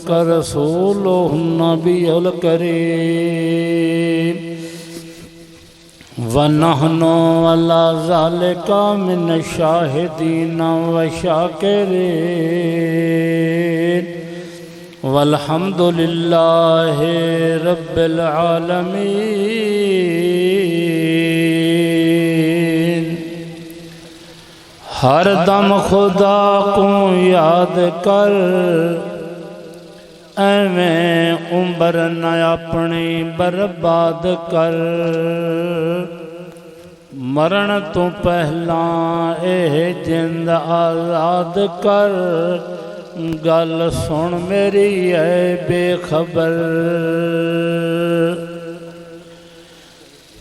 رسوله النبي الكريم ونحن على ذلك من الشاهدين والشاكرين والحمد لله رب العالمين۔ ہر دم خدا کو یاد کر، ایویں عمر نہ اپنی برباد کر، مرن تو پہلا اے جند آزاد کر، گل سن میری اے بے خبر۔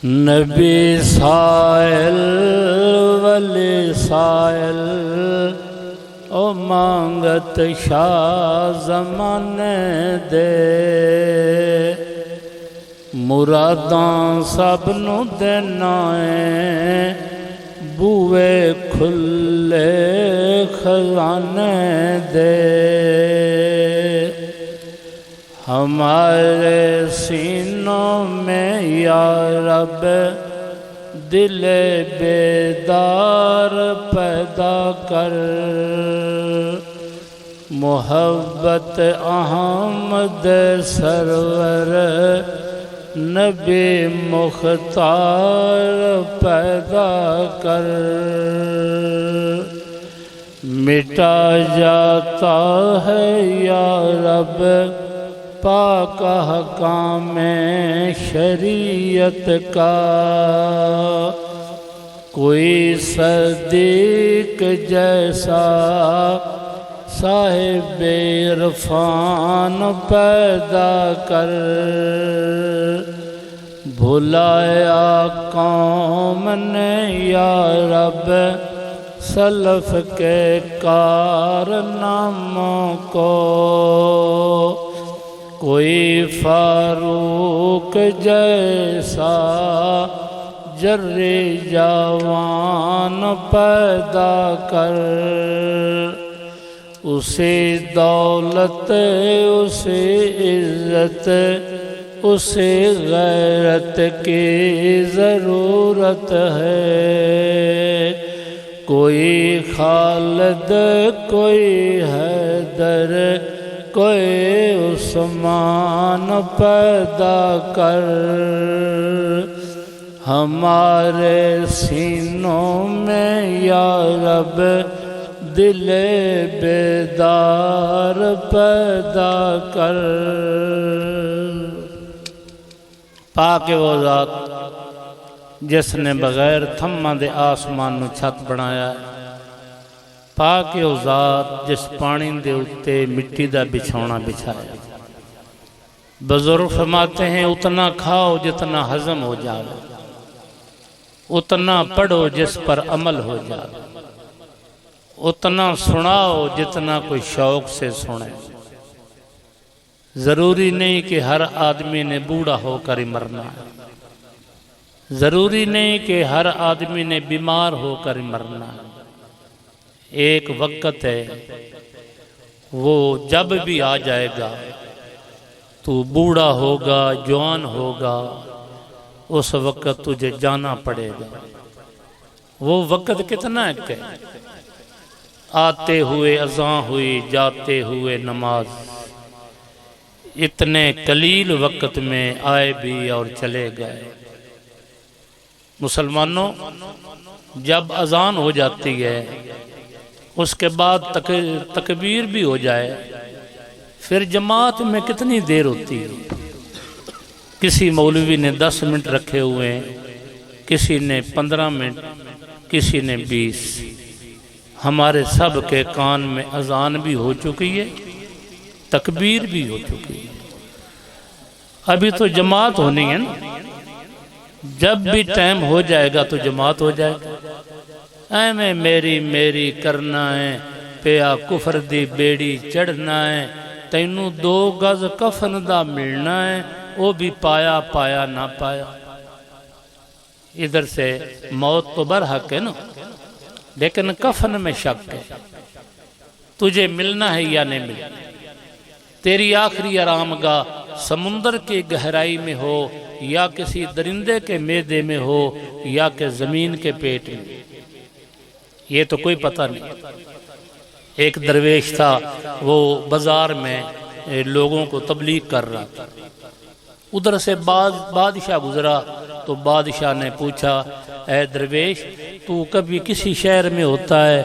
نبی سائل ولی سائل او مانگت شاہ زمانے دے، مراداں سب نو دینا ہے، بوئے کھلے خزانے دے۔ ہمارے سینوں میں یا رب دل بیدار پیدا کر، محبت احمد سرور نبی مختار پیدا کر۔ مٹا جاتا ہے یا رب پاک احکام شریعت کا، کوئی صدیق جیسا صاحب عرفان پیدا کر، بھلایا قوم نے یا رب سلف کے کارناموں کو، کوئی فاروق جیسا جری جوان پیدا کر، اسے دولت اسے عزت اسے غیرت کی ضرورت ہے، کوئی خالد کوئی حیدر کوئی عثمان پیدا کر، ہمارے سینوں میں یا رب دل بیدار پیدا کر۔ پاک وہ ذات جس نے بغیر تھماں دے آسمان نو چھت بنایا ہے، پاک وہ ذات جس پانی دے اتے مٹی دا بچھونا بچھایا۔ بزرگ فرماتے ہیں اتنا کھاؤ جتنا ہضم ہو جائے، اتنا پڑھو جس پر عمل ہو جائے، اتنا سناؤ جتنا کوئی شوق سے سنے۔ ضروری نہیں کہ ہر آدمی نے بوڑھا ہو کر ہی مرنا ہے، ضروری نہیں کہ ہر آدمی نے بیمار ہو کر ہی مرنا ہے۔ ایک وقت ہے وہ جب بھی آ جائے گا، تو بوڑھا ہوگا جوان ہوگا، اس وقت تجھے جانا پڑے گا۔ وہ وقت کتنا ہے کہ آتے ہوئے اذان ہوئی جاتے ہوئے نماز، اتنے قلیل وقت میں آئے بھی اور چلے گئے۔ مسلمانوں، جب اذان ہو جاتی ہے اس کے بعد تکبیر بھی ہو جائے، پھر جماعت میں کتنی دیر ہوتی ہے؟ کسی مولوی نے 10 منٹ رکھے ہوئے ہیں، کسی نے 15 منٹ، کسی نے 20۔ ہمارے سب کے کان میں اذان بھی ہو چکی ہے، تکبیر بھی ہو چکی ہے، ابھی تو جماعت ہونی ہے نا۔ جب بھی ٹائم ہو جائے گا تو جماعت ہو جائے گا۔ اے میں میری میری کرنا ہے، پیا کفر دی بیڑی چڑھنا ہے، تینوں 2 گز کفن دا ملنا ہے، وہ بھی پایا پایا نہ پایا۔ ادھر سے موت تو برحق ہے نا، لیکن کفن میں شک ہے، تجھے ملنا ہے یا نہیں ملنا۔ تیری آخری آرام گاہ سمندر کی گہرائی میں ہو یا کسی درندے کے معدے میں ہو یا کہ زمین کے پیٹ میں، یہ تو کوئی پتہ نہیں۔ ایک درویش تھا، وہ بازار میں لوگوں کو تبلیغ کر رہا تھا۔ ادھر سے بادشاہ گزرا تو بادشاہ نے پوچھا، اے درویش، تو کبھی کسی شہر میں ہوتا ہے،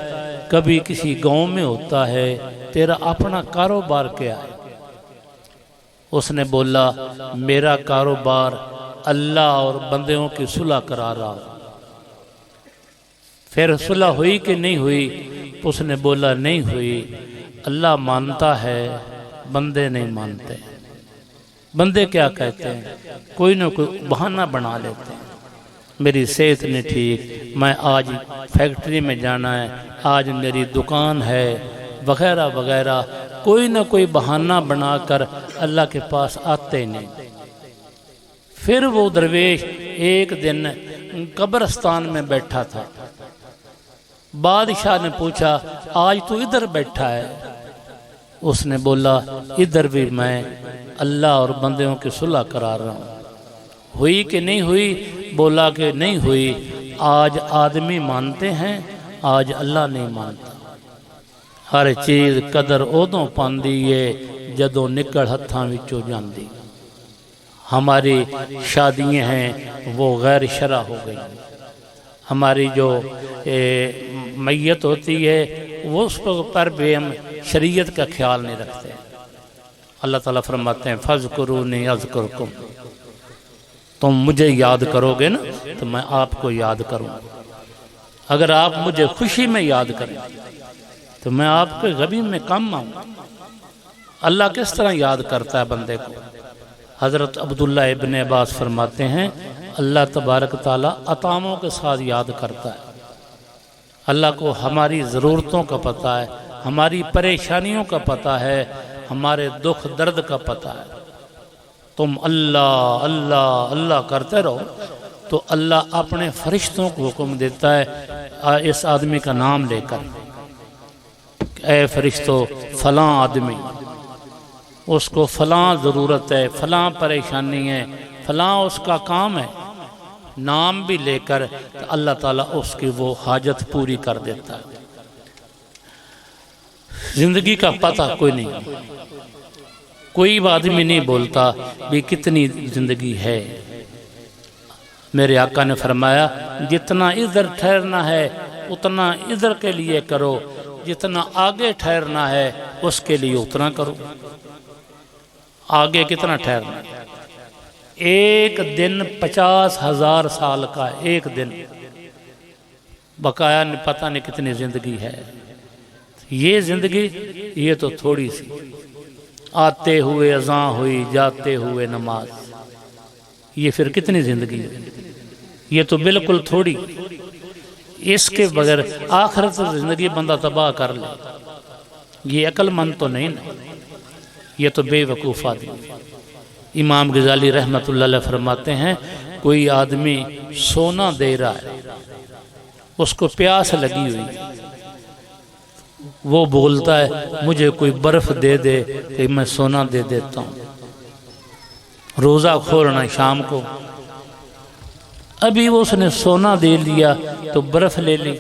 کبھی کسی گاؤں میں ہوتا ہے، تیرا اپنا کاروبار کیا ہے؟ اس نے بولا، میرا کاروبار اللہ اور بندوں کی صلح کرا رہا ہوں۔ پھر صلح ہوئی کہ نہیں ہوئی؟ اس نے بولا، نہیں ہوئی۔ اللہ مانتا ہے، بندے نہیں مانتے۔ بندے کیا کہتے ہیں؟ کوئی نہ کوئی بہانہ بنا لیتے ہیں، میری صحت نہیں ٹھیک، میں آج فیکٹری میں جانا ہے، آج میری دکان ہے، وغیرہ وغیرہ، کوئی نہ کوئی بہانہ بنا کر اللہ کے پاس آتے نہیں۔ پھر وہ درویش ایک دن قبرستان میں بیٹھا تھا۔ بادشاہ نے پوچھا، آج تو ادھر بیٹھا ہے؟ اس نے بولا، ادھر بھی میں اللہ اور بندوں کی صلح کرا رہا ہوں۔ ہوئی کہ نہیں ہوئی؟ بولا کہ نہیں ہوئی۔ آج آدمی مانتے ہیں، آج اللہ نہیں مانتا۔ ہر چیز قدر ادوں پاندی ہے جدوں نکل ہتھاں وچوں جاندی۔ ہماری شادیاں ہیں وہ غیر شرع ہو گئی۔ ہماری جو میت ہوتی ہے وہ اس پر بھی ہم شریعت کا خیال نہیں رکھتے۔ اللہ تعالیٰ فرماتے ہیں، فَاذْكُرُونِي أَذْكُرْكُمْ، تم مجھے یاد کرو گے نا تو میں آپ کو یاد کروں۔ اگر آپ مجھے خوشی میں یاد کریں تو میں آپ کے غمی میں کم آؤں۔ اللہ کس طرح یاد کرتا ہے بندے کو؟ حضرت عبداللہ ابن عباس فرماتے ہیں، اللہ تبارک تعالیٰ عطاؤں کے ساتھ یاد کرتا ہے۔ اللہ کو ہماری ضرورتوں کا پتہ ہے، ہماری پریشانیوں کا پتہ ہے، ہمارے دکھ درد کا پتہ ہے۔ تم اللہ اللہ اللہ کرتے رہو تو اللہ اپنے فرشتوں کو حکم دیتا ہے اس آدمی کا نام لے کر، اے فرشتو فلاں آدمی، اس کو فلاں ضرورت ہے، فلاں پریشانی ہے، فلاں اس کا کام ہے، نام بھی لے کر تو اللہ تعالیٰ اس کی وہ حاجت پوری کر دیتا ہے۔ زندگی کا پتہ کوئی نہیں، کوئی آدمی نہیں بولتا بھی کتنی زندگی ہے۔ میرے آقا نے فرمایا، جتنا ادھر ٹھہرنا ہے اتنا ادھر کے لیے کرو، جتنا آگے ٹھہرنا ہے اس کے لیے اتنا کرو۔ آگے کتنا ٹھہرنا ہے؟ ایک دن 50,000 سال کا ہے، ایک دن۔ بقایا پتہ نہیں کتنی زندگی ہے۔ یہ زندگی یہ تو تھوڑی سی، آتے ہوئے اذان ہوئی، جاتے ہوئے نماز، یہ پھر کتنی زندگی ہے؟ یہ تو بالکل تھوڑی۔ اس کے بغیر آخرت زندگی بندہ تباہ کر لے، یہ عقل مند تو نہیں نا، یہ تو بے وقوف آدمی۔ امام غزالی رحمۃ اللہ علیہ فرماتے ہیں، کوئی آدمی سونا دے رہا ہے، اس کو پیاس لگی ہوئی، وہ بولتا ہے مجھے کوئی برف دے دے کہ میں سونا دے دیتا ہوں۔ روزہ کھولنا شام کو، ابھی اس نے سونا دے لیا تو برف لے لی،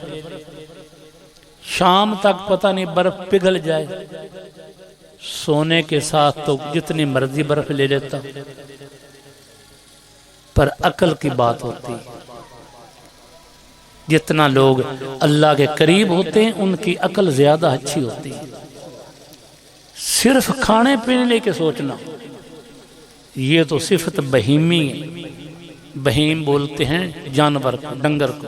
شام تک پتہ نہیں برف پگھل جائے۔ سونے کے ساتھ تو جتنی مرضی برف لے لیتا، پر عقل کی بات ہوتی، جتنا لوگ اللہ کے قریب ہوتے ہیں ان کی عقل زیادہ اچھی ہوتی۔ صرف کھانے پینے کے سوچنا، یہ تو صفت بہیمی ہے۔ بہیم بولتے ہیں جانور کو، ڈنگر کو،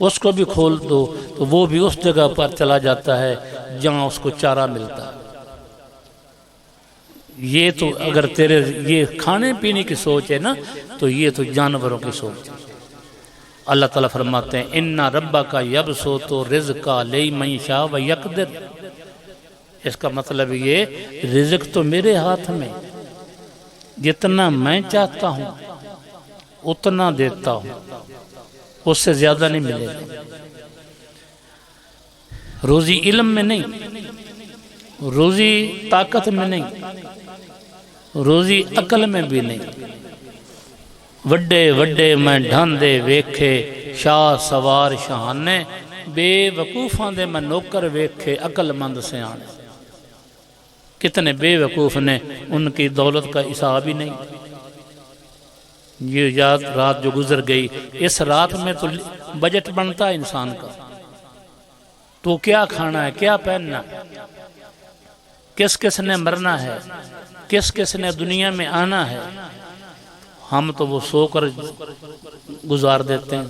اس کو بھی کھول دو تو وہ بھی اس جگہ پر چلا جاتا ہے جہاں اس کو چارہ ملتا ہے۔ یہ تو اگر تیرے یہ کھانے پینے کی سوچ ہے نا تو یہ تو جانوروں کی سوچ ہے۔ اللہ تعالیٰ فرماتے ہیں، اِنَّ رَبَّكَ يَبْسُطُ الرِّزْقَ لِمَن يَشَاءُ وَيَقْدِرُ۔ اس کا مطلب یہ، رزق تو میرے ہاتھ میں، جتنا میں چاہتا ہوں اتنا دیتا ہوں، اس سے زیادہ نہیں ملے گا۔ روزی علم میں نہیں، روزی طاقت میں نہیں، روزی عقل میں بھی نہیں۔ وڈے وڈے میں ڈھاندے ویکھے شاہ سوار شہانے، بے وقوفاں دے میں نوکر ویکھے عقل مند سیانے۔ کتنے بے وقوف نے، ان کی دولت کا حساب ہی نہیں۔ یہ یاد رات جو گزر گئی، اس رات میں تو بجٹ بنتا ہے انسان کا، تو کیا کھانا ہے، کیا پہننا ہے، کس کس نے مرنا ہے، کس کس نے دنیا میں آنا ہے۔ ہم تو وہ سو کر گزار دیتے ہیں۔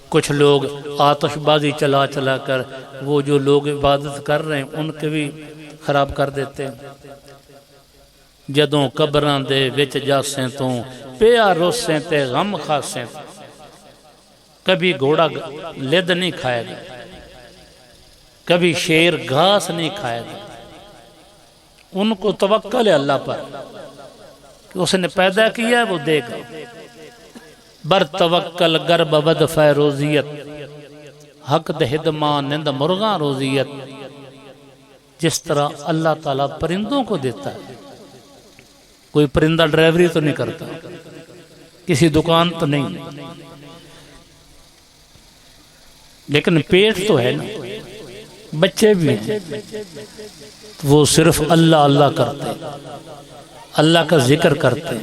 کچھ لوگ آتش بازی چلا چلا کر وہ جو لوگ عبادت کر رہے ہیں ان کے بھی خراب کر دیتے ہیں۔ جدوں قبراں دے وچ جاسیں تو پیا روسیں تے غم خاسیں، کبھی گھوڑا لد نہیں کھائے گا، کبھی شیر گھاس نہیں کھائے گا۔ ان کو توکل ہے اللہ پر کہ اس نے پیدا کیا ہے وہ دے گا۔ بر توکل گرب ود فیروزیت، حق دہدماں نند مرغاں روزیت۔ جس طرح اللہ تعالیٰ پرندوں کو دیتا ہے، کوئی پرندہ ڈرائیوری تو نہیں کرتا، کسی دکان تو نہیں، لیکن پیٹ تو ہے نا، بچے بھی ہیں، وہ صرف اللہ اللہ کرتے، اللہ کا ذکر کرتے۔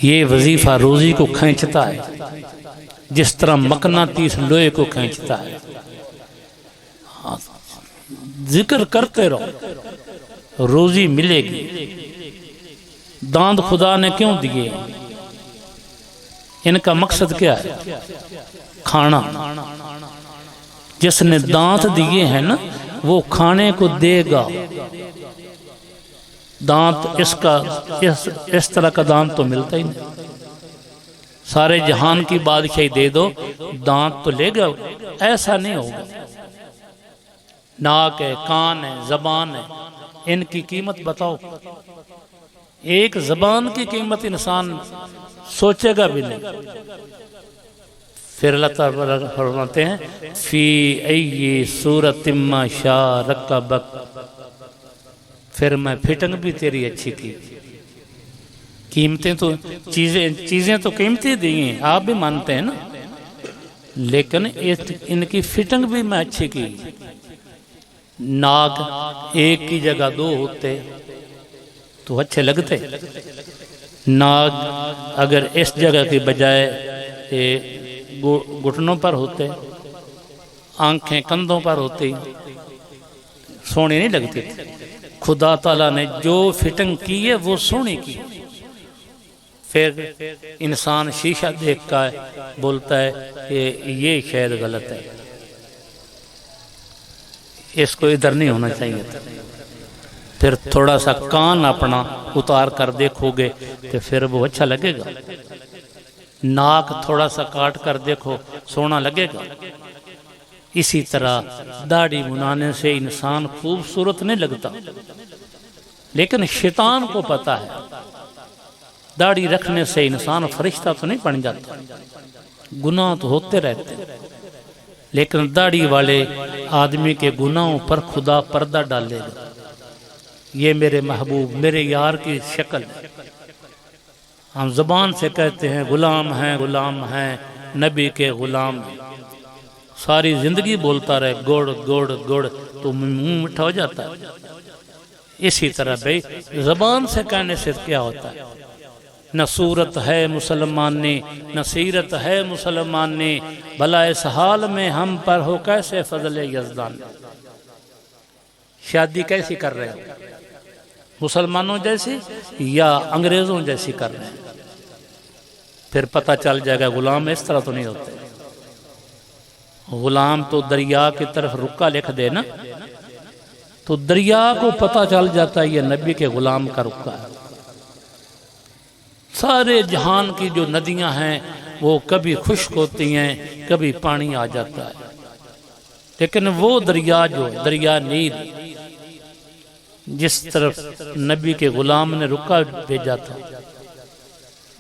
یہ وظیفہ روزی کو کھینچتا ہے، جس طرح مقناطیس لوہے کو کھینچتا ہے۔ ذکر کرتے رہو، روزی ملے گی۔ داند خدا نے کیوں دیے؟ ان کا مقصد کیا ہے؟ کھانا۔ جس نے دانت دیے ہیں نا وہ کھانے کو دے گا۔ دانت اس طرح کا دانت تو ملتا ہی نہیں۔ سارے جہان کی بادشاہی دے دو، دانت تو لے گا، ایسا نہیں ہوگا۔ ناک ہے، کان ہے، زبان ہے، ان کی قیمت بتاؤ۔ ایک زبان کی قیمت انسان سوچے گا بھی نہیں۔ پھر اللہ تعالیٰ فرماتے ہیں فی ای صورت ما شاء رکبک، پھر میں فٹنگ بھی تیری اچھی کی۔ قیمتیں تو چیزیں تو قیمتی دی ہیں، آپ بھی مانتے ہیں نا، لیکن ان کی فٹنگ بھی میں اچھی کی۔ ناک ایک کی جگہ دو ہوتے تو اچھے لگتے، ناک اگر اس جگہ کی بجائے گھٹنوں پر ہوتے، آنکھیں کندھوں پر ہوتی، سونی نہیں لگتی۔ خدا تعالیٰ نے جو فٹنگ کی ہے وہ سونی کی۔ پھر انسان شیشہ دیکھ کر بولتا ہے کہ یہ شاید غلط ہے، اس کو ادھر نہیں ہونا چاہیے تھا۔ پھر تھوڑا سا کان اپنا اتار کر دیکھو گے تو پھر وہ اچھا لگے گا۔ ناک تھوڑا سا کاٹ کر دیکھو سونا لگے گا۔ اسی طرح داڑھی منانے سے انسان خوبصورت نہیں لگتا، لیکن شیطان کو پتا ہے داڑھی رکھنے سے انسان فرشتہ تو نہیں بن جاتا، گناہ تو ہوتے رہتے، لیکن داڑھی والے آدمی کے گناہوں پر خدا پردہ ڈالے گا۔ یہ میرے محبوب میرے یار کی شکل ہے۔ ہم زبان سے کہتے ہیں غلام ہیں، غلام ہیں، نبی کے غلام ہیں، ساری زندگی بولتا رہے گوڑ گوڑ گوڑ تو منہ میٹھا ہو جاتا ہے۔ اسی طرح بھئی زبان سے کہنے سے کیا ہوتا ہے؟ نہ صورت ہے مسلمانی، نہ سیرت ہے مسلمانی، بھلا اس حال میں ہم پر ہو کیسے فضل یزدان۔ شادی کیسی کر رہے ہیں؟ مسلمانوں جیسی یا انگریزوں جیسی کر رہے ہیں؟ پھر پتہ چل جائے گا غلام اس طرح تو نہیں ہوتے۔ غلام تو دریا کی طرف رکا لکھ دے نا تو دریا کو پتہ چل جاتا ہے یہ نبی کے غلام کا رکا ہے۔ سارے جہان کی جو ندیاں ہیں وہ کبھی خشک ہوتی ہیں، کبھی پانی آ جاتا ہے، لیکن وہ دریا جو دریا نیل جس طرف نبی کے غلام نے رکا بھیجا تھا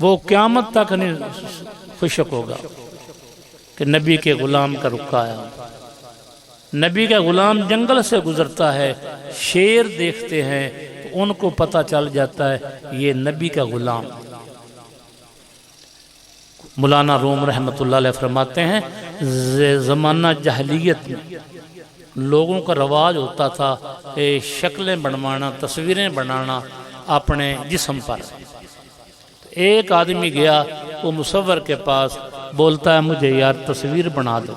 وہ قیامت تک نہیں خشک ہوگا کہ نبی کے غلام کا رکا آیا۔ نبی کا غلام جنگل سے گزرتا ہے، شیر دیکھتے ہیں تو ان کو پتہ چل جاتا ہے یہ نبی کا غلام۔ مولانا روم رحمۃ اللہ علیہ فرماتے ہیں زمانہ جاہلیت میں لوگوں کا رواج ہوتا تھا شکلیں بنوانا، تصویریں بنانا اپنے جسم پر۔ ایک آدمی گیا وہ مصور کے پاس، بولتا ہے مجھے یار تصویر بنا دو۔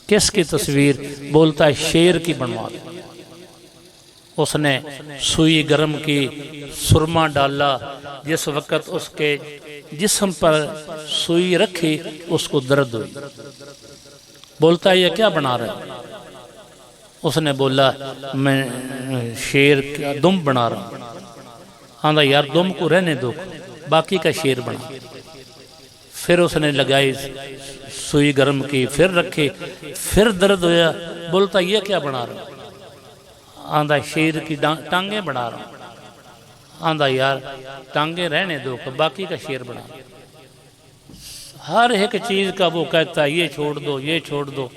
کس کی تصویر؟ بولتا ہے شیر کی بنوا دو۔ اس نے سوئی گرم کی، سرما ڈالا، جس وقت اس کے جسم پر سوئی رکھی اس کو درد ہوئی۔ بولتا ہے یہ کیا بنا رہے؟ اس نے بولا میں شیر کا دم بنا رہا ہوں۔ آندھا یار دم کو رہنے دو، باقی کا شیر بنا۔ پھر اس نے لگائی، سوئی گرم کی، پھر رکھی، پھر درد ہویا۔ بولتا یہ کیا بنا رہا ہوں؟ آندھا شیر کی ٹانگیں بنا رہا ہوں۔ آندھا یار ٹانگیں رہنے دو، باقی کا شیر بنا۔ ہر ایک چیز کا وہ کہتا ہے یہ چھوڑ دو، یہ چھوڑ دو۔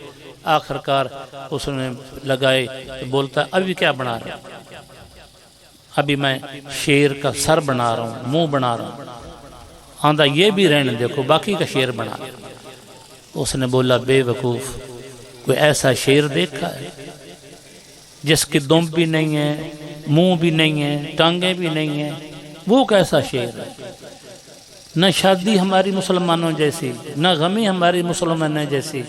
آخر کار اس نے لگائے، بولتا ہے ابھی کیا بنا رہا ہوں؟ ابھی میں شیر کا سر بنا رہا ہوں، منہ بنا رہا ہوں۔ آندھا یہ بھی رہنے دیکھو، باقی کا شیر بنا۔ اس نے بولا بے وقوف، کوئی ایسا شیر دیکھا ہے جس کی دم بھی نہیں ہے، منہ بھی نہیں ہے، ٹانگیں بھی نہیں ہیں؟ وہ کیسا شیر ہے؟ نہ شادی ہماری مسلمانوں جیسی، نہ غمی ہماری مسلمانوں جیسی،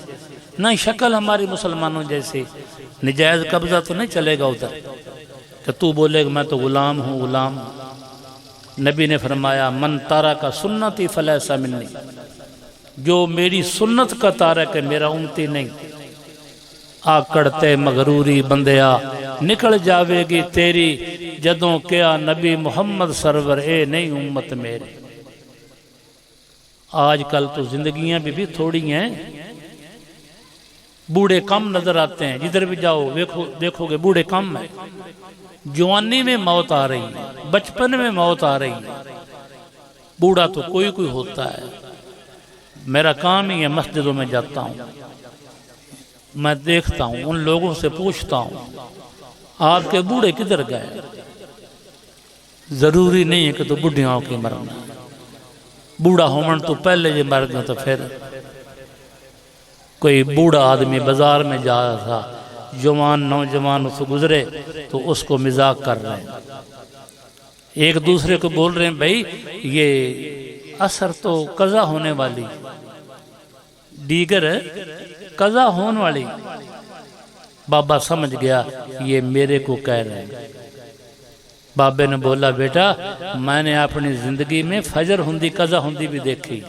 نہ شکل ہماری مسلمانوں جیسی۔ نجائز قبضہ تو نہیں چلے گا ادھر کہ تو بولے گا میں تو غلام ہوں، غلام ہوں۔ نبی نے فرمایا من تارک سنتی فلیس منی، جو میری سنت کا تارک ہے میرا امتی نہیں۔ آکڑتے مغروری بندیا نکل جاوے گی تیری، جدوں کیا نبی محمد سرور اے نہیں امت میری۔ آج کل تو زندگیاں بھی تھوڑی ہیں، بوڑھے کم نظر آتے ہیں، جدھر بھی جاؤ دیکھو گے بوڑھے کم ہیں۔ جوانی میں موت آ رہی ہے، بچپن میں موت آ رہی ہے، بوڑھا تو کوئی کوئی ہوتا ہے۔ میرا کام ہی ہے مسجدوں میں جاتا ہوں، میں دیکھتا ہوں، ان لوگوں سے پوچھتا ہوں آپ کے بوڑھے کدھر گئے؟ ضروری نہیں ہے کہ تو بڑھیاں کی مرنا، بوڑھا ہومن تو پہلے یہ مر گیا۔ تو پھر کوئی بوڑھا آدمی بازار میں جا رہا تھا، جوان نوجوان اس سے گزرے تو اس کو مذاق کر رہے ہیں، ایک دوسرے کو بول رہے ہیں بھائی یہ اثر تو قضا ہونے والی، دیگر قضا ہونے والی۔ بابا سمجھ گیا یہ میرے کو کہہ رہے ہیں۔ بابے نے بولا بیٹا میں نے اپنی زندگی میں فجر ہندی قضا ہندی بھی دیکھی،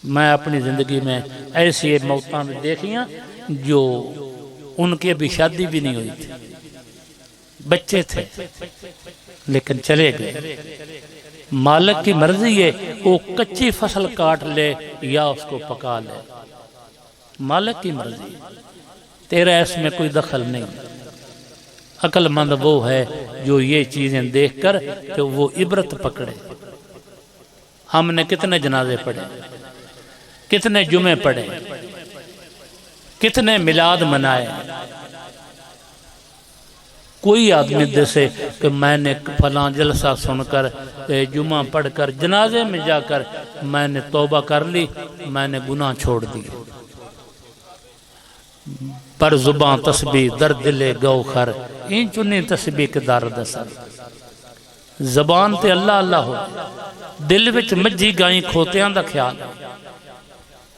میں اپنی زندگی میں ایسی موتاں بھی دیکھیاں جو ان کی ابھی شادی بھی نہیں ہوئی تھی، بچے تھے لیکن چلے گئے۔ مالک کی مرضی ہے وہ کچی فصل کاٹ لے یا اس کو پکا لے، مالک کی مرضی، تیرا اس میں کوئی دخل نہیں۔ عقل مند وہ ہے جو یہ چیزیں دیکھ کر کہ وہ عبرت پکڑے۔ ہم نے کتنے جنازے پڑھے، کتنے جمعے پڑھے، کتنے میلاد منائے۔ کوئی آدمی جیسے کہ میں نے فلاں جلسہ سن کر جمعہ پڑھ کر جنازے میں جا کر میں نے توبہ کر لی، میں نے گناہ چھوڑ دی۔ پر زباں تسبیح در دل گو خر، این چنی تسبیح کے دارد اثر۔ زبان تے اللہ اللہ ہو، دل وچ مجھی گائیں کھوتیاں دا خیال،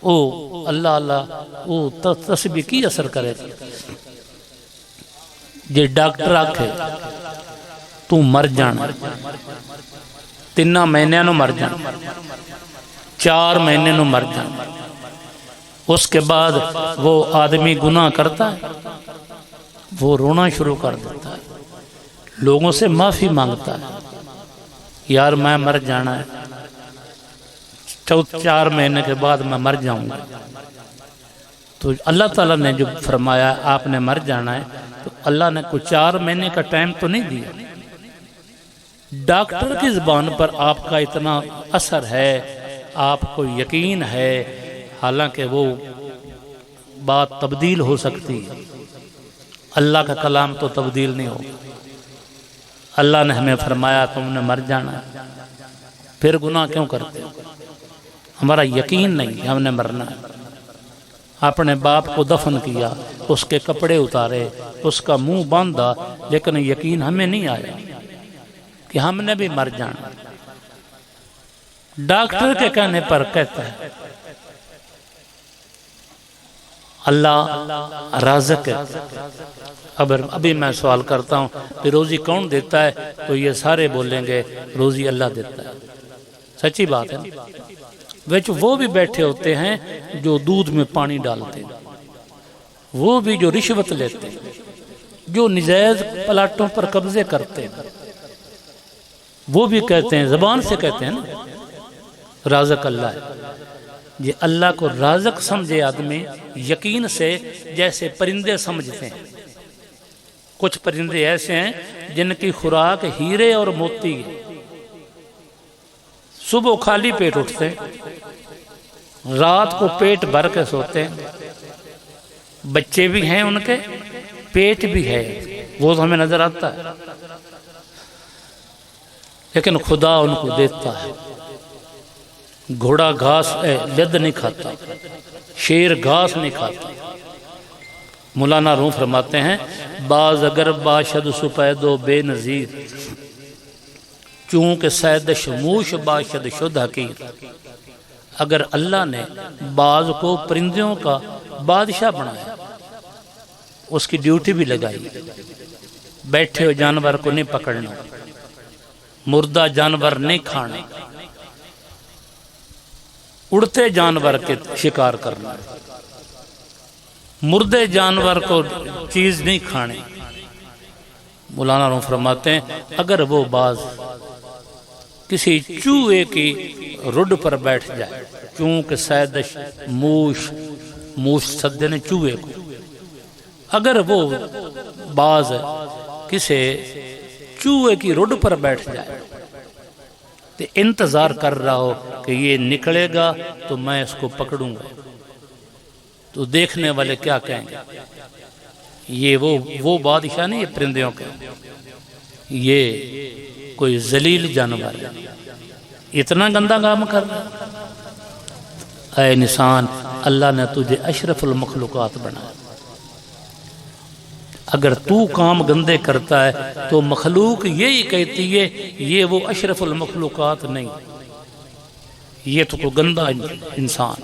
او اللہ اللہ او تسبیح کی اثر کرے گا؟ جے ڈاکٹر آکھے تو مر جانا، 3 مہینے نو مر جانا، 4 مہینے نو مر جانا، اس کے بعد وہ آدمی گناہ کرتا ہے، وہ رونا شروع کر دیتا ہے، لوگوں سے معافی مانگتا ہے، یار میں مر جانا ہے، 4 مہینے کے بعد میں مر جاؤں گا۔ تو اللہ تعالیٰ نے جو فرمایا آپ نے مر جانا ہے، تو اللہ نے کوئی 4 مہینے کا ٹائم تو نہیں دیا۔ ڈاکٹر کی زبان پر آپ کا اتنا اثر ہے، آپ کو یقین ہے، حالانکہ وہ بات تبدیل ہو سکتی ہے، اللہ کا کلام تو تبدیل نہیں ہوگا۔ اللہ نے ہمیں فرمایا تم نے مر جانا ہے، پھر گناہ کیوں کرتے ہو؟ ہمارا یقین نہیں کہ ہم نے مرنا ہے۔ اپنے باپ کو دفن کیا، اس کے کپڑے اتارے، اس کا منہ باندھا، لیکن یقین ہمیں نہیں آیا کہ ہم نے بھی مر جانا۔ ڈاکٹر کے کہنے پر کہتا ہے اللہ رازق ہے۔ ابھی میں سوال کرتا ہوں کہ روزی کون دیتا ہے، تو یہ سارے بولیں گے روزی اللہ دیتا ہے۔ سچی بات ہے نا؟ وہ بھی بیٹھے ہوتے ہیں جو دودھ میں پانی ڈالتے ہیں، وہ بھی جو رشوت لیتے ہیں، جو نجائز پلاٹوں پر قبضے کرتے ہیں، وہ بھی کہتے ہیں، زبان سے کہتے ہیں نا رازق اللہ ہے۔ یہ اللہ کو رازق سمجھے آدمی یقین سے جیسے پرندے سمجھتے ہیں۔ کچھ پرندے ایسے ہیں جن کی خوراک ہیرے اور موتی ہے، صبح خالی پیٹ اٹھتے ہیں، رات کو پیٹ بھر کے سوتے ہیں، بچے بھی ہیں ان کے، پیٹ بھی ہے، وہ تو ہمیں نظر آتا ہے، لیکن خدا ان کو دیتا ہے۔ گھوڑا گھاس لد نہیں کھاتا، شیر گھاس نہیں کھاتا۔ مولانا روم فرماتے ہیں باز اگر باشد سپید و بے نظیر، چونکہ سیدش موش باشد شد حقیر۔ اگر اللہ نے باز کو پرندوں کا بادشاہ بنایا، اس کی ڈیوٹی بھی لگائی، بیٹھے ہوئے جانور کو نہیں پکڑنا، مردہ جانور نہیں کھانا، اڑتے جانور کے شکار کرنا، مردے جانور کو چیز نہیں کھانے۔ مولانا روم فرماتے ہیں اگر وہ باز کسی چوہے کی رڈ پر بیٹھ جائے، چونکہ سیدش موش سدے نے چوہے کو، اگر وہ باز کسی چوہے کی رڈ پر بیٹھ جائے تو انتظار کر رہا ہو کہ یہ نکلے گا تو میں اس کو پکڑوں گا، تو دیکھنے والے کیا کہیں گے؟ یہ وہ بادشاہ نہیں ہے پرندوں کے، یہ کوئی ذلیل جانور ہے، اتنا گندا کام کر رہا ہے۔ اے انسان، اللہ نے تجھے اشرف المخلوقات بنایا، اگر تو کام گندے کرتا ہے تو مخلوق یہی کہتی ہے یہ وہ اشرف المخلوقات نہیں، یہ تو کوئی گندہ انسان۔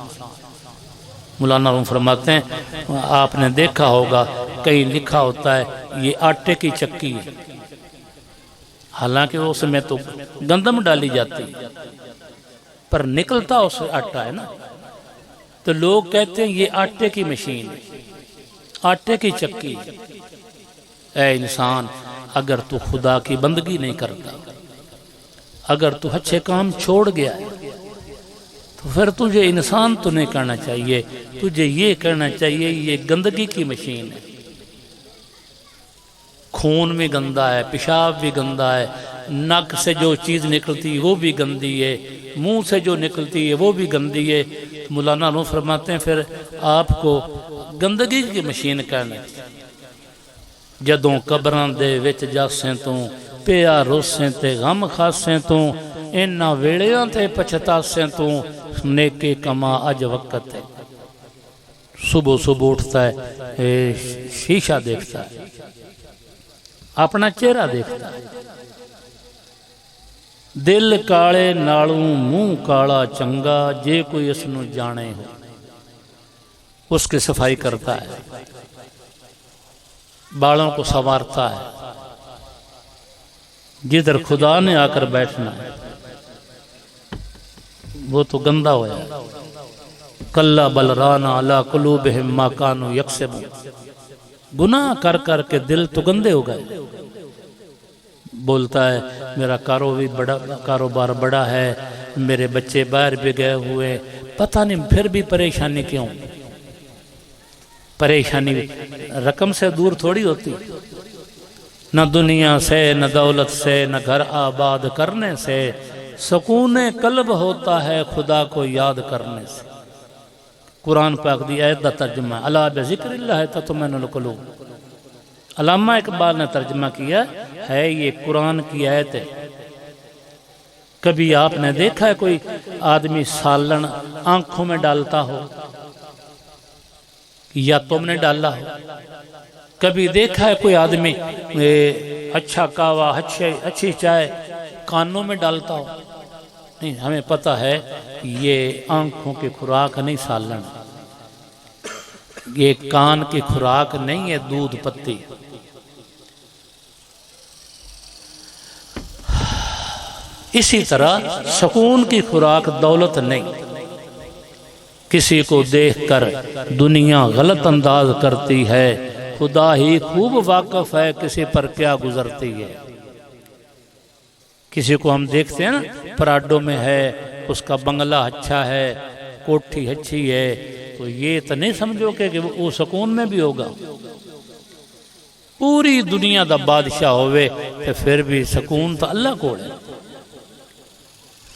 مولانا روم فرماتے ہیں آپ نے دیکھا ہوگا کہیں لکھا ہوتا ہے یہ آٹے کی چکی ہے، حالانکہ اس میں تو گندم ڈالی جاتی ہے، پر نکلتا اس سے آٹا ہے نا، تو لوگ کہتے ہیں یہ آٹے کی مشین ہے، آٹے کی چکی ہے۔ اے انسان، اگر تو خدا کی بندگی نہیں کرتا، اگر تو اچھے کام چھوڑ گیا ہے، تو پھر تجھے انسان تو نہیں کرنا چاہیے، تجھے یہ کرنا چاہیے یہ گندگی کی مشین ہے۔ خون بھی گندا ہے، پیشاب بھی گندا ہے، نک سے جو چیز نکلتی ہے وہ بھی گندی ہے، منہ سے جو نکلتی ہے وہ بھی گندی ہے۔ مولانا روم فرماتے ہیں پھر آپ کو گندگی کی مشین کرنا ہے۔ جدوں قبران دے وچ جاسیں تو پیا روسیں تے غم خاسیں تو انہاں ویڑیاں تے پچھتاسیں تو نیکے کما اج وقت ہے۔ صبح صبح اٹھتا ہے، شیشہ دیکھتا ہے، اپنا چہرہ دیکھتا ہے، دل کالے نالوں منہ کالا چنگا، جے کوئی اس نو جانے ہو اس کی صفائی کرتا ہے، بالوں کو سنوارتا ہے، جدھر خدا نے آ کر بیٹھنا ہے وہ تو گندا ہو جائے۔ کلا بل رانا علی قلوبہم ما کانوا یکسبون، گناہ کر کر کے دل تو گندے ہو گئے۔ بولتا ہے میرا کاروبار بڑا ہے، میرے بچے باہر بھی گئے ہوئے، پتہ نہیں پھر بھی پریشانی کیوں؟ پریشانی رقم سے دور تھوڑی ہوتی، نہ دنیا سے نہ دولت سے نہ گھر آباد کرنے سے، سکون قلب ہوتا ہے خدا کو یاد کرنے سے۔ قرآن پاک دی آیت دا ترجمہ الا بذکر اللہ تطمئن القلوب. علامہ اقبال نے ترجمہ کیا ہے یہ قرآن کی آیت ہے. کبھی آپ نے دیکھا ہے کوئی آدمی سالن آنکھوں میں ڈالتا ہو یا تم نے ڈالا ہو؟ کبھی دیکھا ہے کوئی آدمی اچھا کہوا اچھی چائے کانوں میں ڈالتا ہو؟ نہیں. ہمیں پتہ ہے یہ آنکھوں کی خوراک نہیں سالن، یہ کان کی خوراک نہیں ہے دودھ پتی. اسی طرح سکون کی خوراک دولت نہیں. کسی کو دیکھ کر دنیا غلط انداز کرتی ہے، خدا ہی خوب واقف ہے کسی پر کیا گزرتی ہے. کسی کو ہم دیکھتے ہیں نا پراڈو میں ہے، اس کا بنگلہ اچھا ہے، کوٹھی اچھی ہے، تو یہ تو نہیں سمجھو کہ وہ سکون میں بھی ہوگا. پوری دنیا دا بادشاہ ہوئے تو پھر بھی سکون تو اللہ کو ہے.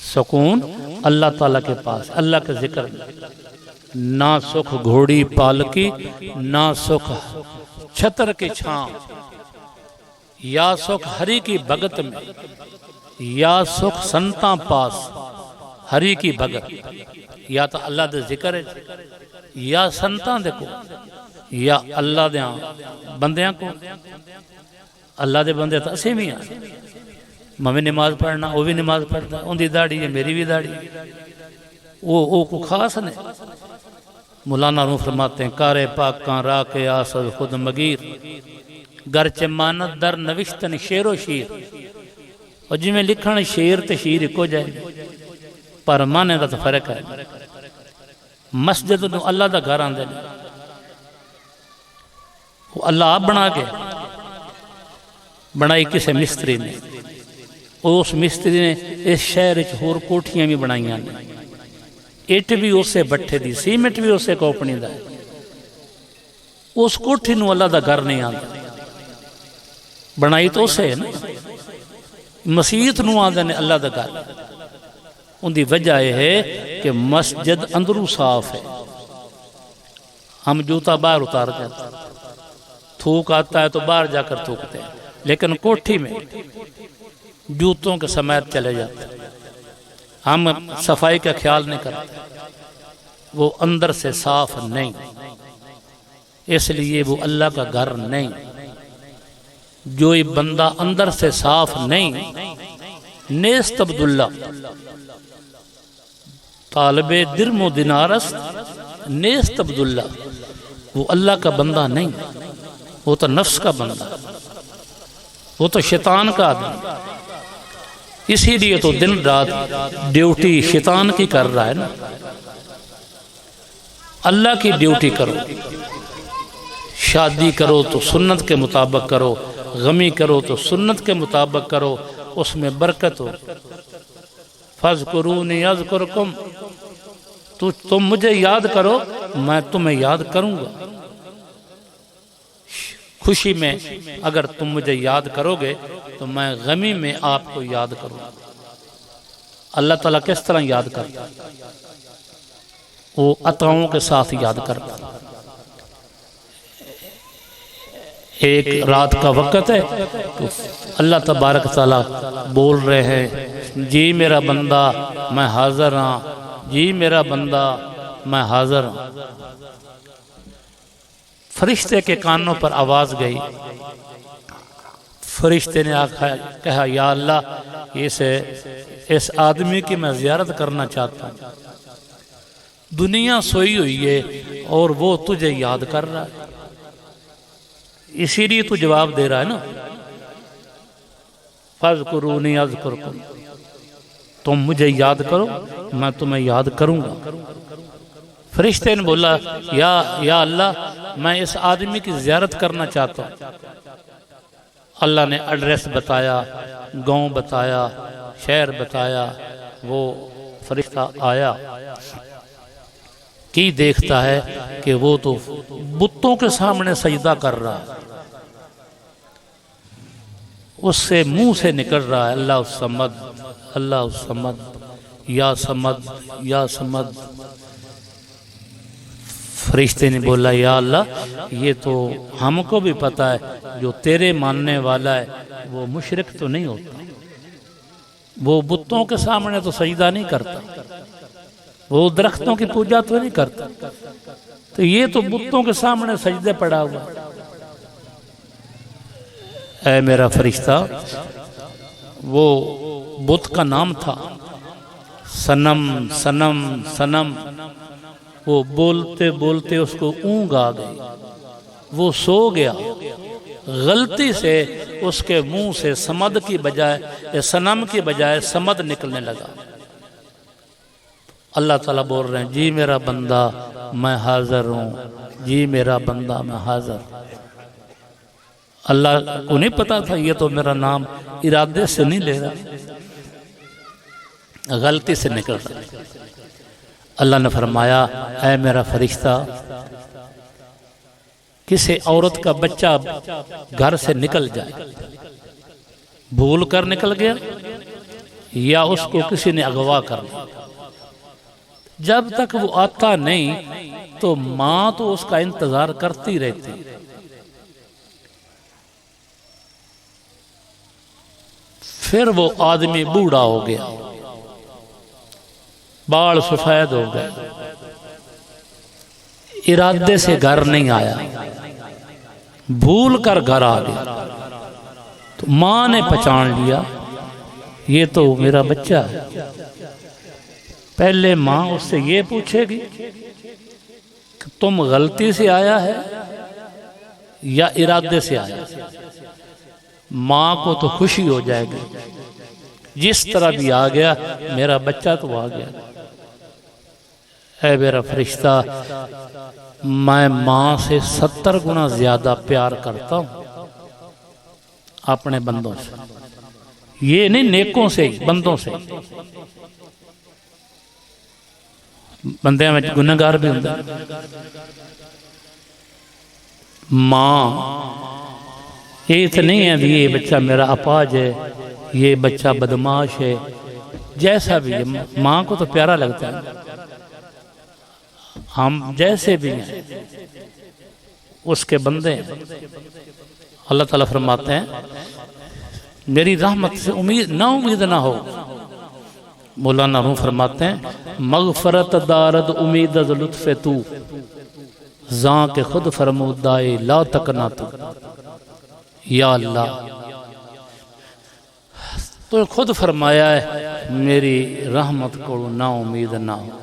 سکون اللہ تعالیٰ کے پاس، اللہ کے ذکر میں. نہ سکھ گھوڑی پالکی، نہ سکھ چھتر کی چھاں، یا سکھ ہری کی بھگت میں، یا سکھ سنتاں پاس ہری کی بھگت. یا تو اللہ دے ذکر ہے یا سنتاں دے کو یا اللہ دے بندیاں کو. اللہ دے بندے تو اسی بھی ہیں. میں بھی نماز پڑھنا، وہ بھی نماز پڑھتا، ان دی داڑھی ہے میری بھی داڑھی. وہ کو خاص نے. مولانا روح فرماتے ہیں کارے پاکاں را کے آسد خود مگیر، گرچہ مانت در نوشتن شیر و شیر. اور جی میں لکھن شیر تے شیر کو جائے پر مانے دا تو فرق ہے. مسجد نو اللہ دا گھر آندے نے، وہ اللہ آپ بنا کے بنائی کسے مستری نے. اس مستری نے اس شہر ہور کوٹھیاں بھی بنائیاں نے. اٹ بھی اسے بٹھے دی، سیمنٹ بھی اسے کوپنی دا ہے. اس کوٹھی نو اللہ دا گھر نہیں آندا. بنائی تو اسے ہے نا. مسیت نو آندے نے اللہ دا گھر. ان دی وجہ یہ ہے کہ مسجد اندرو صاف ہے. ہم جوتا باہر اتار جاتا، تھوک آتا ہے تو باہر جا کر تھوکتے ہیں، لیکن کوٹھی میں جوتوں کے سمیت چلے جاتے ہیں. ہم صفائی کا خیال نہیں کرتے. وہ اندر سے صاف نہیں، اس لیے وہ اللہ کا گھر نہیں. جو یہ بندہ اندر سے صاف نہیں، نیست عبداللہ طالب درم و دینارس نیست عبداللہ، وہ اللہ کا بندہ نہیں. وہ تو نفس کا بندہ، وہ تو شیطان کا آدمی. اسی لیے تو دن رات ڈیوٹی شیطان کی کر رہا ہے نا. اللہ کی ڈیوٹی کرو. شادی کرو تو سنت کے مطابق کرو، غمی کرو تو سنت کے مطابق کرو، اس میں برکت ہو. فَاذْكُرُونِي أَذْكُرْكُمْ، تم مجھے یاد کرو میں تمہیں یاد کروں گا. خوشی میں اگر تم مجھے یاد کرو گے تو میں غمی میں آپ کو یاد کروں گا. اللہ تعالیٰ کس طرح یاد کرتا؟ وہ عطاؤں کے ساتھ یاد کرتا. ایک رات کا وقت ہے تو اللہ تبارک تعالیٰ بول رہے ہیں جی میرا بندہ میں حاضر ہاں، جی میرا بندہ میں حاضر ہوں. فرشتے کے کانوں پر آواز گئی. فرشتے نے کہا یا اللہ اس آدمی کی میں زیارت کرنا چاہتا ہوں. دنیا سوئی ہوئی ہے اور وہ تجھے یاد کر رہا ہے. اسی لیے تو جواب دے رہا ہے نا فَاذْكُرُونِي أَذْكُرْكُمْ، تم مجھے یاد کرو میں تمہیں یاد کروں گا. فرشتے نے بولا یا اللہ میں اس آدمی کی زیارت کرنا چاہتا ہوں. اللہ نے ایڈریس بتایا، گاؤں بتایا، شہر بتایا. وہ فرشتہ آیا کی دیکھتا ہے کہ وہ تو بتوں کے سامنے سجدہ کر رہا ہے. اس سے منہ سے نکل رہا ہے اللہ الصمد، اللہ الصمد، یا صمد یا صمد. فرشتے نے بولا یا اللہ یہ تو ہم کو بھی پتا ہے جو تیرے ماننے والا ہے وہ مشرک تو نہیں ہوتا، وہ بتوں کے سامنے تو سجدہ نہیں کرتا، وہ درختوں کی پوجا تو نہیں کرتا، تو یہ تو بتوں کے سامنے سجدے پڑا ہوا۔ اے میرا فرشتہ، وہ بت کا نام تھا صنم صنم صنم، وہ بولتے بولتے اس کو اونگ آ گئی، وہ سو گیا، غلطی سے اس کے منہ سے سمد کی بجائے صنم کی بجائے سمد نکلنے لگا۔ اللہ تعالیٰ بول رہے ہیں جی میرا بندہ میں حاضر ہوں، جی میرا بندہ میں حاضر۔ اللہ کو نہیں پتا تھا یہ تو میرا نام ارادے سے نہیں لے رہا، غلطی سے نکل رہا۔ اللہ نے فرمایا اے میرا فرشتہ، کسی عورت کا بچہ گھر سے نکل جائے، بھول کر نکل گیا یا اس کو کسی نے اغوا کر لیا، جب تک وہ آتا نہیں تو ماں تو اس کا انتظار کرتی رہتی، پھر وہ آدمی بوڑھا ہو گیا، بال سفید ہو گئے، ارادے سے گھر نہیں آیا، بھول کر گھر آ گیا، تو ماں نے پہچان لیا یہ تو میرا بچہ ہے۔ پہلے ماں اس سے یہ پوچھے گی کہ تم غلطی سے آیا ہے یا ارادے سے آیا، ماں کو تو خوشی ہو جائے گی، جس طرح بھی آ گیا میرا بچہ تو آ گیا۔ اے میرا فرشتہ، میں ماں سے 70 گنا زیادہ پیار کرتا ہوں اپنے بندوں سے، یہ نہیں نیکوں سے، بندوں سے۔ بندے میں گنہگار بھی ہوتا ہے، ماں یہ تو نہیں ہے یہ بچہ میرا اپاہج ہے، یہ بچہ بدماش ہے، جیسا بھی ہے ماں کو تو پیارا لگتا ہے، ہم جیسے بھی ہیں اس کے بندے ہیں۔ اللہ تعالیٰ فرماتے ہیں میری رحمت سے امید نہ ہو۔ مولانا روم فرماتے ہیں مغفرت دارد امید از لطف تو، زاں کے خود فرمودائے لا تکنا تو۔ یا اللہ تو خود فرمایا ہے میری رحمت کو نا امید نہ ہو۔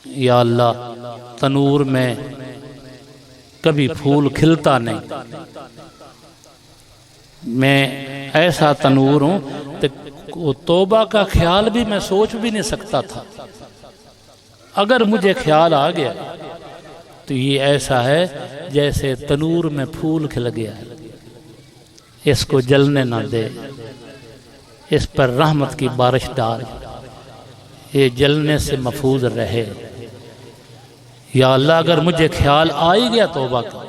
یا اللہ تنور میں کبھی پھول کھلتا نہیں، میں ایسا تنور ہوں کہ توبہ کا خیال بھی میں سوچ بھی نہیں سکتا تھا، اگر مجھے خیال آ گیا تو یہ ایسا ہے جیسے تنور میں پھول کھل گیا ہے، اس کو جلنے نہ دے، اس پر رحمت کی بارش ڈال، یہ جلنے سے محفوظ رہے۔ یا اللہ اگر مجھے خیال آ ہی گیا توبہ کا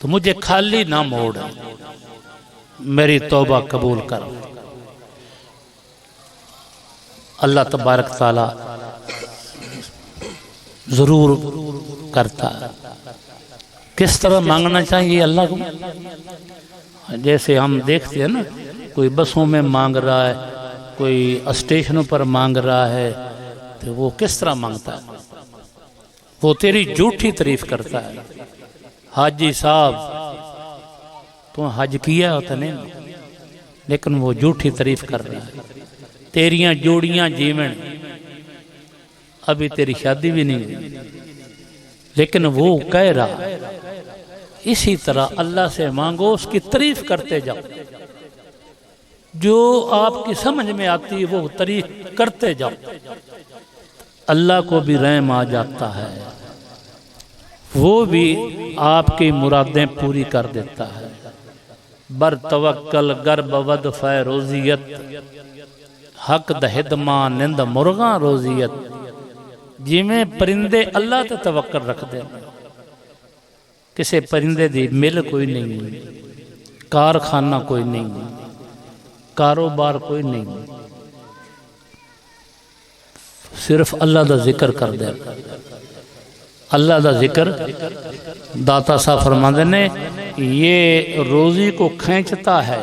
تو مجھے خالی نہ موڑ، میری توبہ قبول کر۔ اللہ تبارک تعالی ضرور کرتا ہے۔ کس طرح مانگنا چاہیے اللہ کو؟ جیسے ہم دیکھتے ہیں نا، کوئی بسوں میں مانگ رہا ہے، کوئی اسٹیشنوں پر مانگ رہا ہے، تو وہ کس طرح مانگتا ہے؟ وہ تیری جھوٹی تعریف کرتا ہے۔ حاجی صاحب تو حج کیا ہوتا نہیں، لیکن وہ جھوٹی تعریف کر رہا ہے۔ تیریاں جوڑیاں جیون، ابھی تیری شادی بھی نہیں ہوئی، لیکن وہ کہہ رہا۔ اسی طرح اللہ سے مانگو، اس کی تعریف کرتے جاؤ، جو آپ کی سمجھ میں آتی وہ تعریف کرتے جاؤ، اللہ کو بھی رحم آ جاتا ہے، وہ بھی آپ کی مرادیں پوری کر دیتا ہے۔ بر توکل گر بود فیروزیت، حق دہدماں نند مرغاں روزیت۔ جی میں پرندے اللہ تے توکل رکھ دے، کسی پرندے دی مل کوئی نہیں، کارخانہ کوئی نہیں، کاروبار کوئی نہیں، صرف اللہ دا ذکر کر دے۔ اللہ دا ذکر داتا صاحب فرماتے نے یہ روزی کو کھینچتا ہے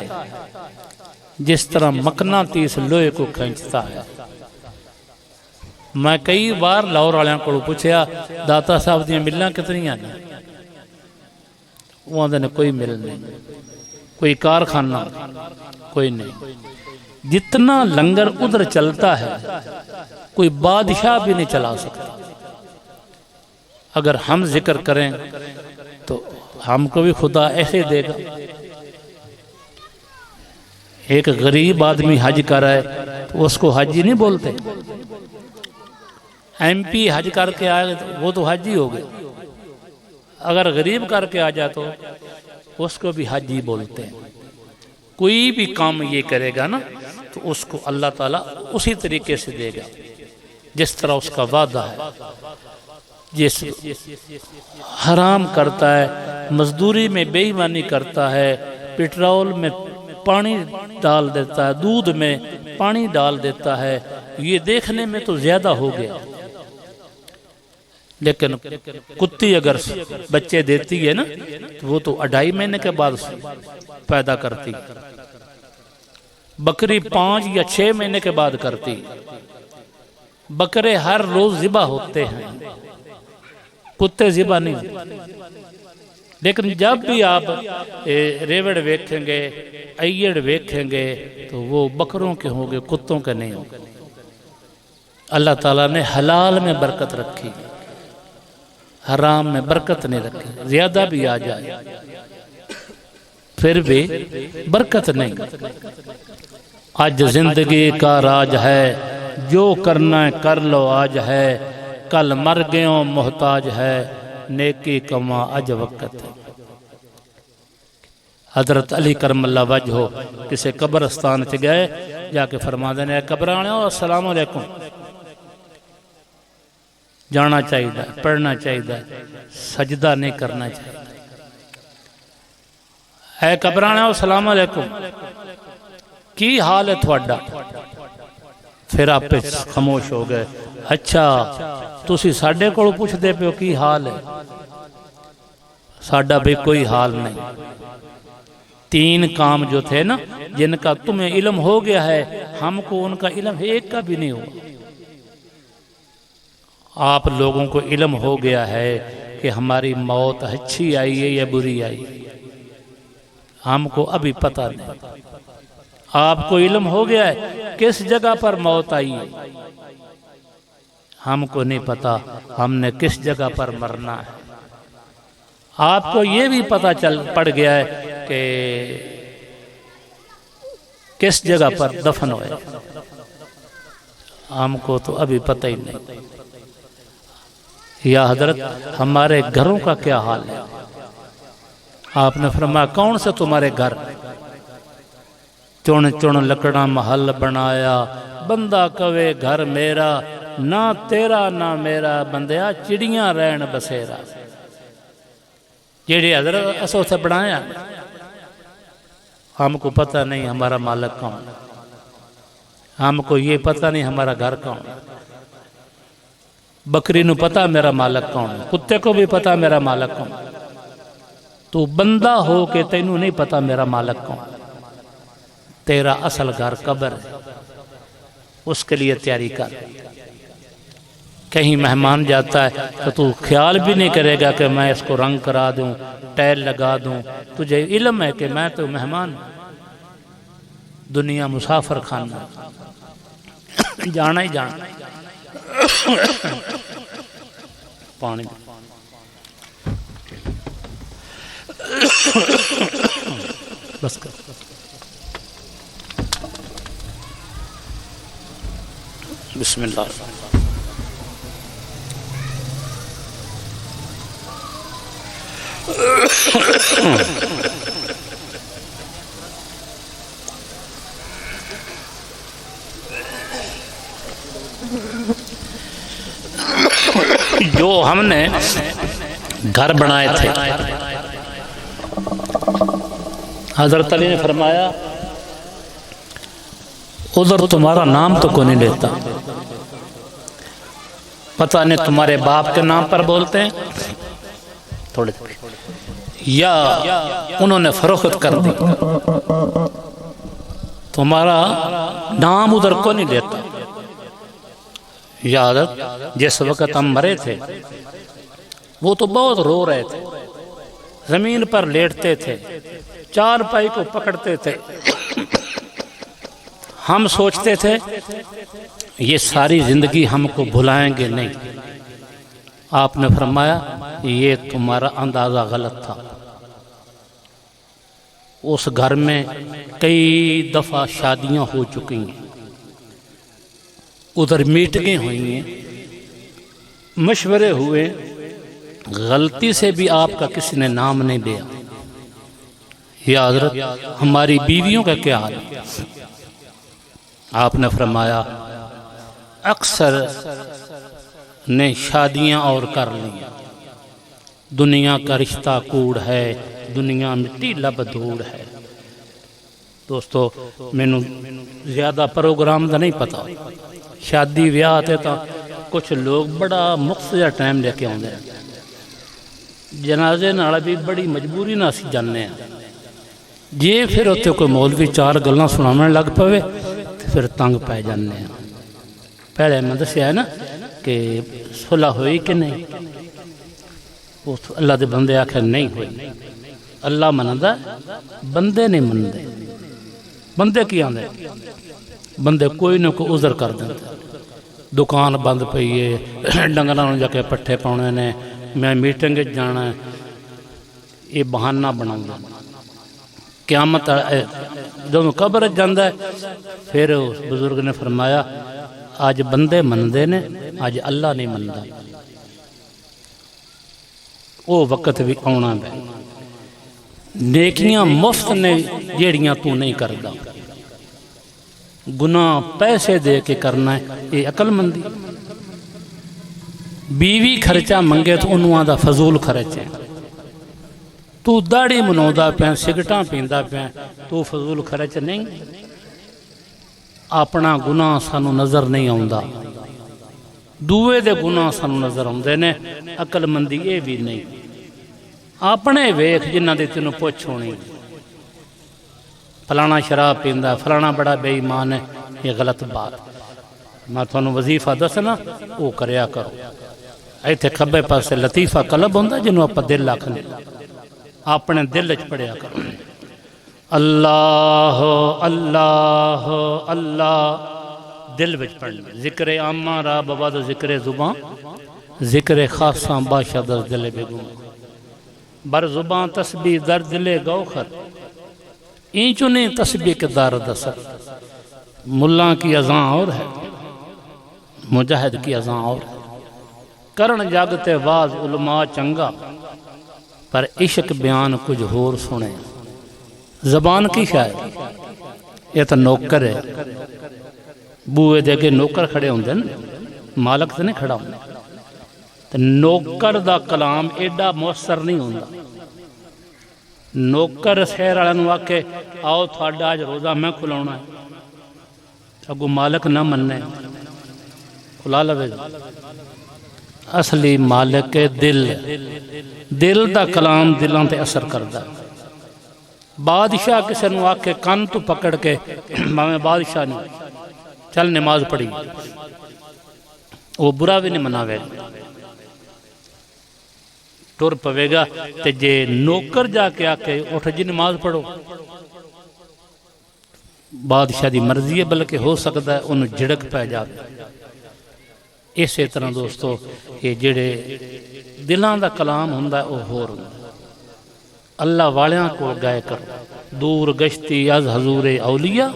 جس طرح مقناطیس لوہے کو کھینچتا ہے۔ میں کئی بار لاہور والوں کو پوچھا داتا صاحب دیا ملاں کتنی ہیں؟ وہ آدھے نے کوئی مل نہیں، کوئی کارخانہ کوئی نہیں۔ جتنا لنگر ادھر چلتا ہے کوئی بادشاہ بھی نہیں چلا سکتا۔ اگر ہم ذکر کریں تو ہم کو بھی خدا ایسے دے گا۔ ایک غریب آدمی حج کر رہا ہے تو اس کو حجی نہیں بولتے۔ ایم پی حج کر کے آئے تو وہ تو حجی ہو گئے، اگر غریب کر کے آ جائے تو اس کو بھی حجی بولتے ہیں۔ کوئی بھی کام یہ کرے گا نا تو اس کو اللہ تعالیٰ اسی طریقے سے دے گا جس طرح اس کا وعدہ ہے۔ جس حرام کرتا ہے، مزدوری میں بے ایمانی کرتا ہے، پیٹرول میں پانی ڈال دیتا ہے، دودھ میں پانی ڈال دیتا ہے، یہ دیکھنے میں تو زیادہ ہو گیا، لیکن کتی اگر بچے دیتی ہے نا تو وہ تو 2.5 مہینے کے بعد پیدا کرتی، بکری 5 یا 6 مہینے کے بعد کرتی۔ بکرے ہر روز ذبح ہوتے ہیں، کتے ذبح نہیں ہوتے۔ لیکن جب بھی آپ ریوڑ ویکھیں گے، ایڑ ویکھیں گے تو وہ بکروں کے ہوں گے، کتوں کے نہیں ہوں گے۔ اللہ تعالیٰ نے حلال میں برکت رکھی، حرام میں برکت نہیں رکھی۔ زیادہ بھی آ جائے پھر بھی برکت نہیں۔ آج زندگی کا راج ہے، جو کرنا ہے کر لو آج ہے، کل مر گئوں محتاج ہے، نیکی کما اج وقت ہے۔ حضرت علی کرم اللہ وجہو کسی قبرستان سے گئے، جا کے فرما دینے قبرانے السلام علیکم، جانا چاہیے، پڑھنا چاہیے، سجدہ نہیں کرنا چاہیے۔ اے قبرانے السلام علیکم، کی حال ہے تھوڑا؟ پھر آپ پہ خاموش ہو گئے۔ اچھا تسی ساڈے کو پوچھ دے پہ کی حال ہے؟ ساڈا بھی کوئی حال نہیں۔ 3 کام جو تھے نا جن کا تمہیں علم ہو گیا ہے، ہم کو ان کا علم ایک کا بھی نہیں ہوا۔ آپ لوگوں کو علم ہو گیا ہے کہ ہماری موت اچھی آئی ہے یا بری آئی ہے، ہم کو ابھی پتہ نہیں۔ آپ کو علم ہو گیا ہے کس جگہ پر موت آئی ہے، ہم کو نہیں پتا ہم نے کس جگہ پر مرنا ہے۔ آپ کو یہ بھی پتا پڑ گیا ہے کہ کس جگہ پر دفن ہوئے، ہم کو تو ابھی پتہ ہی نہیں۔ یا حضرت ہمارے گھروں کا کیا حال ہے؟ آپ نے فرمایا کون سے تمہارے گھر؟ چن چن لکڑا محل بنایا، بندہ کوے گھر میرا، نہ تیرا نہ میرا، بندیا چڑیاں رہن بسیرا۔ جیڑی حضرت اسو سے بنایا، ہم کو پتہ نہیں ہمارا مالک کون، ہم کو یہ پتہ نہیں ہمارا گھر کون۔ بکری نو پتہ میرا مالک کون، کتے کو بھی پتہ میرا مالک کون۔ تو بندہ ہو کے تینوں نہیں پتہ میرا مالک کون۔ تیرا اصل گھر قبر ہے، اس کے لیے تیاری کر۔ کہیں مہمان جاتا ہے تو تو خیال بھی نہیں کرے گا کہ میں اس کو رنگ کرا دوں، ٹائل لگا دوں۔ تجھے علم ہے کہ میں تو مہمان، دنیا مسافر خانہ، جانا ہی جانا۔ پانی بس کر۔ بسم اللہ۔ جو ہم نے گھر بنائے تھے، حضرت علی نے فرمایا ادھر تمہارا نام تو کو نہیں لیتا، پتہ نہیں تمہارے باپ کے نام پر بولتے ہیں تھوڑے یا انہوں نے فروخت کر دی تمہارا نام ادھر کو نہیں لیتا. یاد جس وقت ہم مرے تھے وہ تو بہت رو رہے تھے, زمین پر لیٹتے تھے, چار پائی کو پکڑتے تھے. ہم سوچتے تھے یہ ساری زندگی ہم کو بھلائیں گے نہیں. آپ نے فرمایا یہ تمہارا اندازہ غلط تھا. اس گھر میں کئی دفعہ شادیاں ہو چکی ہیں, ادھر میٹنگیں ہوئی ہیں, مشورے ہوئے, غلطی سے بھی آپ کا کسی نے نام نہیں لیا. یا حضرت ہماری بیویوں کا کیا حال ہے؟ آپ نے فرمایا اکثر نے شادیاں اور کر لی, دنیا کا رشتہ کوڑ ہے, دنیا مٹی لب دھوڑ ہے. دوستو مینوں زیادہ پروگرام دا نہیں پتا, شادی ویاہ تے تا کچھ لوگ بڑا مختصر ٹائم لے کے آتے ہیں, جنازے نال بھی بڑی مجبوری نہ اسی جانے ہیں. جی پھر اتنے کوئی مولوی چار گلاں سناون لگ پوے پھر تنگ پی جانے ہیں. پہلے میں دسیا ہے نا کہ صلح ہوئی کہ نہیں, اللہ دے بندے آخر نہیں ہوئی. اللہ مندا بندے نہیں مندے. بندے کی آندے بندے کوئی نہ کوئی عذر کر دیں. دکان بند پئی ہے, ڈنگراں جا کے پٹھے پاؤنے نے, میں میٹنگ جانا ہے, یہ بہانہ بناؤں گا. قیامت جب قبر جاندہ ہے پھر اس بزرگ نے فرمایا آج بندے مندے نے, آج اللہ نہیں مندہ. وہ وقت بھی آنا ہے. نیکیاں مفت نے جیڑیاں تو نہیں کردا, گناہ پیسے دے کے کرنا ہے, یہ عقل مندی. بیوی خرچہ منگے تو انہوں دا فضول خرچ ہے. تو داڑھی منودا پہ, سگٹاں پیندا پہ, تو فضول خرچ نہیں. اپنا گناہ سانو نظر نہیں آندا, دوے دے گناہ سانو نظر آندے نے. عقل مندی یہ بھی نہیں. اپنے ویکھ جنہ دی تینوں پوچھ ہونی, فلانا شراب پیندا, فلانا بڑا بے ایمان ہے, یہ غلط بات. میں تھانوں وظیفہ دسنا وہ کریا کرو. ایتھے کھبے پاسے لطیفہ قلب ہوندا جنوں اپا دل آکھنے, اپنے دل وچ پڑھیا کرو. اللہ اللہ اللہ دل وچ پڑھنا. ذکر عامہ را بباد ذکر زبان, ذکر خاصاں بادشاہ در دل بے گم. بر زبان تسبیح در دل گوخر, اینچو نہیں تسبیح کے دار دسر. ملہ کی اذان اور ہے, مجاہد کی اذان اور ہے. کرن جاگتے واز علماء چنگا, پر عشق بیان کچھ ہور سنے. زبان کی شاید یہ تو نوکر ہے, بوئے دے کے نوکر کھڑے ہوندے نا, مالک سے نہیں کھڑا ہوندے. نوکر دا کلام ایڈا مؤثر نہیں ہوندا. نوکر سیر والے نوں آکھے آؤ تھوڑا اج روزہ میں کھلاونا ہے, اگو مالک نہ مننے کھلا لوے. اصلی مالک دل, دل دا کلام دلاں تے اثر کردا. بادشاہ کسے نوں آکھے کان تو پکڑ کے میں بادشاہ نہیں چل نماز پڑھی, وہ برا بھی نہیں مناوے, ٹر پوے گا. تے جے نوکر جا کے آکے اٹھ جی نماز پڑھو, بادشاہ دی مرضی ہے, بلکہ ہو سکتا ہے انہوں جھڑک پہ جاوے. اسی طرح دوستو یہ جڑے دلاں دا کلام ہوندا ہے وہ ہور ہوندا. اللہ والیاں کو گائے کرو. دور گشتی از حضور اولیاء,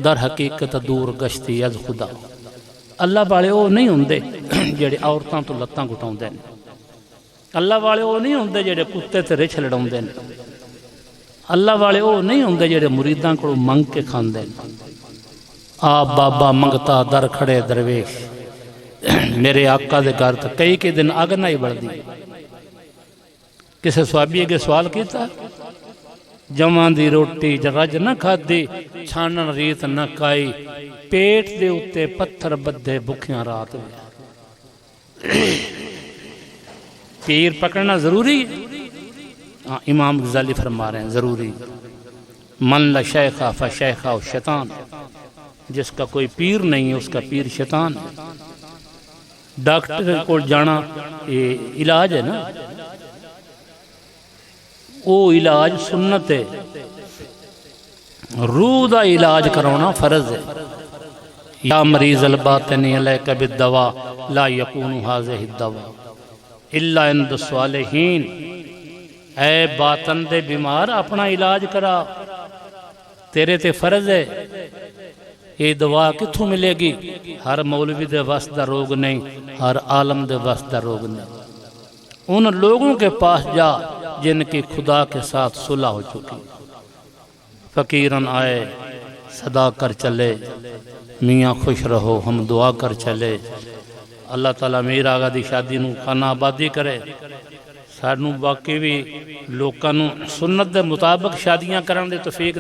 در حقیقت دور گشتی از خدا. اللہ والے وہ نہیں ہوندے جڑے عورتاں تو لتاں گھٹاوندے نے. اللہ والے وہ نہیں ہوندے جڑے کتے تے رچھ لڑاوندے نے. اللہ والے وہ نہیں ہوندے جڑے مریداں کو منگ کے کھاندے نے. آپ بابا منگتا در کھڑے درویش. میرے آقا دے گھر تک کئی کے دن آگ نہ ہی بڑھ دی. کسے صحابی کے سوال کیتا, جوان دی روٹی رج نہ کھادی, چھانن ریت نہ کائی, پیٹ دے اتے پتھر بدھے بکھیاں رات میں. پیر پکڑنا ضروری ہے؟ ہاں، امام غزالی فرما رہے ہیں ضروری. من لا شیخ فشیخ شیطان، جس کا کوئی پیر نہیں ہے اس کا پیر شیطان ہے. ڈاکٹر کو جانا یہ علاج ہے نا، وہ علاج سنت ہے، روح دا علاج کرونا فرض ہے. یا مریض الباطن علیک بالدوا لا یکون ھذہ الدوا الا عند الصالحین. اے باطن دے بیمار اپنا علاج کرا، تیرے تے فرض ہے. یہ دوا کتھوں ملے گی؟ ہر مولوی دے وس دا روگ نہیں، ہر عالم دے وس دا روگ نہیں. ان لوگوں کے پاس جا جن کی خدا کے ساتھ صلح ہو چکی. فقیرن آئے صدا کر چلے، میاں خوش رہو ہم دعا کر چلے. اللہ تعالیٰ میر آغا دی شادی نو خانہ آبادی کرے. سانو باقی بھی لوکاں نو سنت دے مطابق شادیاں کرن دے توفیق